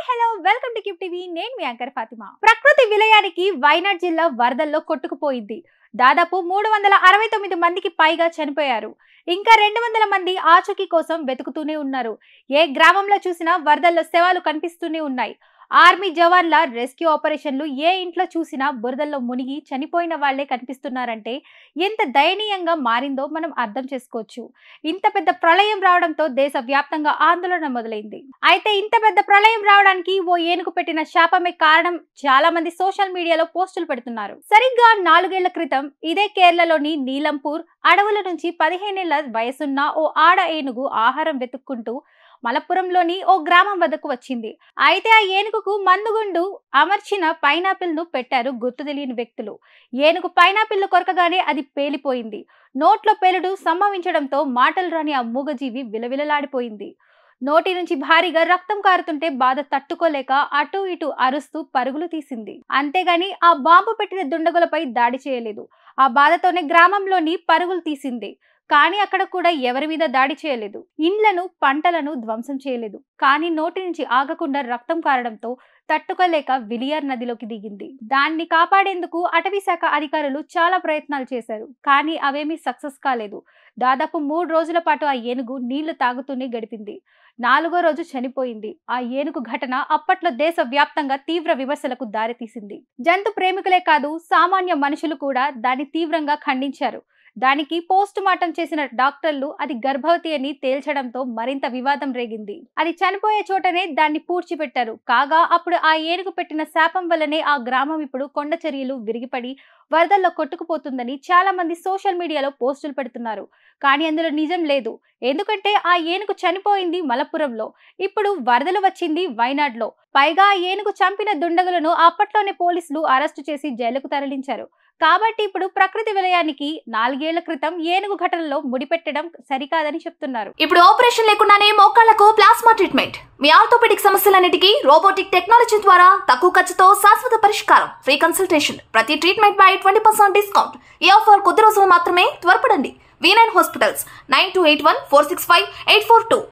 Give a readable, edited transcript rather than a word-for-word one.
Hello welcome to keep TV. నేను మీ anchor Fatima. ప్రకృతి విలయానికి వైనాడ్ జిల్లా వరదల్లో కొట్టుకుపోయింది. దాదాపు 369 మందికి పైగా చనిపోయారు. ఇంకా 200 మంది ఆచూకీ కోసం వెతుకుతూనే ఉన్నారు. ఏ గ్రామంలో చూసినా వరదల్లో శవాలు కనిపిస్తూనే ఉన్నాయి. ఆర్మీ జవాన్ల రెస్క్యూ ఆపరేషన్లు ఏ ఇంట్లో చూసినా బురదల్లో మునిగి చనిపోయిన వాళ్లే కనిపిస్తున్నారంటే ఎంత దయనీయంగా మారిందో మనం అర్థం చేసుకోవచ్చు. ఇంత పెద్ద ప్రళయం రావడంతో దేశవ్యాప్తంగా ఆందోళన మొదలైంది. అయితే ఇంత పెద్ద ప్రళయం రావడానికి ఓ ఏనుగు పెట్టిన శాపమే కారణం చాలా మంది సోషల్ మీడియాలో పోస్టులు పెడుతున్నారు. సరిగ్గా 4 ఏళ్ల క్రితం ఇదే కేరళలోని నీలంపూర్ అడవుల నుంచి 15 ఏళ్ల వయసున్న ఓ ఆడ ఏనుగు ఆహారం వెతుక్కుంటూ మలప్పురంలోని ఓ గ్రామం వద్దకు వచ్చింది. అయితే ఆ ఏనుగుకు మందుగుండు అమర్చిన పైనాపిల్ ను పెట్టారు గుర్తు తెలియని వ్యక్తులు. ఏనుగు పైనాపిల్ ను కొరకగానే అది పేలిపోయింది. నోట్లో పేలుడు సంభవించడంతో మాటలు రాని ఆ మూగజీవి విలవిలలాడిపోయింది. నోటి నుంచి భారీగా రక్తం కారుతుంటే బాధ తట్టుకోలేక అటు ఇటు అరుస్తూ పరుగులు తీసింది. అంతేగాని ఆ బాంబు పెట్టిన దుండగులపై దాడి చేయలేదు. ఆ బాధతోనే గ్రామంలోని పరుగులు తీసింది. కానీ అక్కడ కూడా ఎవరి మీద దాడి చేయలేదు. ఇండ్లను పంటలను ధ్వంసం చేయలేదు. కానీ నోటి నుంచి ఆగకుండా రక్తం కారడంతో తట్టుకోలేక విలియర్ నదిలోకి దిగింది. దాన్ని కాపాడేందుకు అటవీ శాఖ అధికారులు చాలా ప్రయత్నాలు చేశారు. కానీ అవేమీ సక్సెస్ కాలేదు. దాదాపు 3 రోజుల పాటు ఆ ఏనుగు నీళ్లు తాగుతూనే గడిపింది. 4వ రోజు చనిపోయింది. ఆ ఏనుగు ఘటన అప్పట్లో దేశవ్యాప్తంగా తీవ్ర విమర్శలకు దారితీసింది. జంతు ప్రేమికులే కాదు, సామాన్య మనుషులు కూడా దాన్ని తీవ్రంగా ఖండించారు. దానికి పోస్ట్ మార్టం చేసిన డాక్టర్లు అది గర్భవతి అని తేల్చడంతో మరింత వివాదం రేగింది. అది చనిపోయే చోటనే దాన్ని పూడ్చిపెట్టారు. కాగా అప్పుడు ఆ ఏనుగు పెట్టిన శాపం వల్లనే ఆ గ్రామం ఇప్పుడు కొండ చర్యలు విరిగిపడి వరదల్లో కొట్టుకుపోతుందని చాలా మంది సోషల్ మీడియాలో పోస్టులు పెడుతున్నారు. కానీ అందులో నిజం లేదు. ఎందుకంటే ఆ ఏనుగు చనిపోయింది మలప్పురంలో, ఇప్పుడు వరదలు వచ్చింది వైనాడ్లో. పైగా ఆ ఏనుగు చంపిన దుండగులను అప్పట్లోనే పోలీసులు అరెస్టు చేసి జైలుకు తరలించారు. కాబట్టి ఇప్పుడు ప్రకృతి విలయానికి 4 ఏళ్ల క్రితం ఏనుగు ఘటనలో ముడిపెట్టడం సరికాదని చెప్తున్నారు. ఇప్పుడు ఆపరేషన్ లేకుండానే మోకాళ్లకు ప్లాస్మా ట్రీట్మెంట్, మీ ఆర్థోపెడిక్ సమస్యలన్నిటికీ రోబోటిక్ టెక్నాలజీ ద్వారా తక్కువ ఖర్చుతో శాశ్వత పరిష్కారం, ఫ్రీ కన్సల్టేషన్, ప్రతి ట్రీట్మెంట్ పై 20% డిస్కౌంట్. ఈ ఆఫర్ కొద్ది రోజులు మాత్రమే, త్వరపడండి. V9 hospitals 9281465842.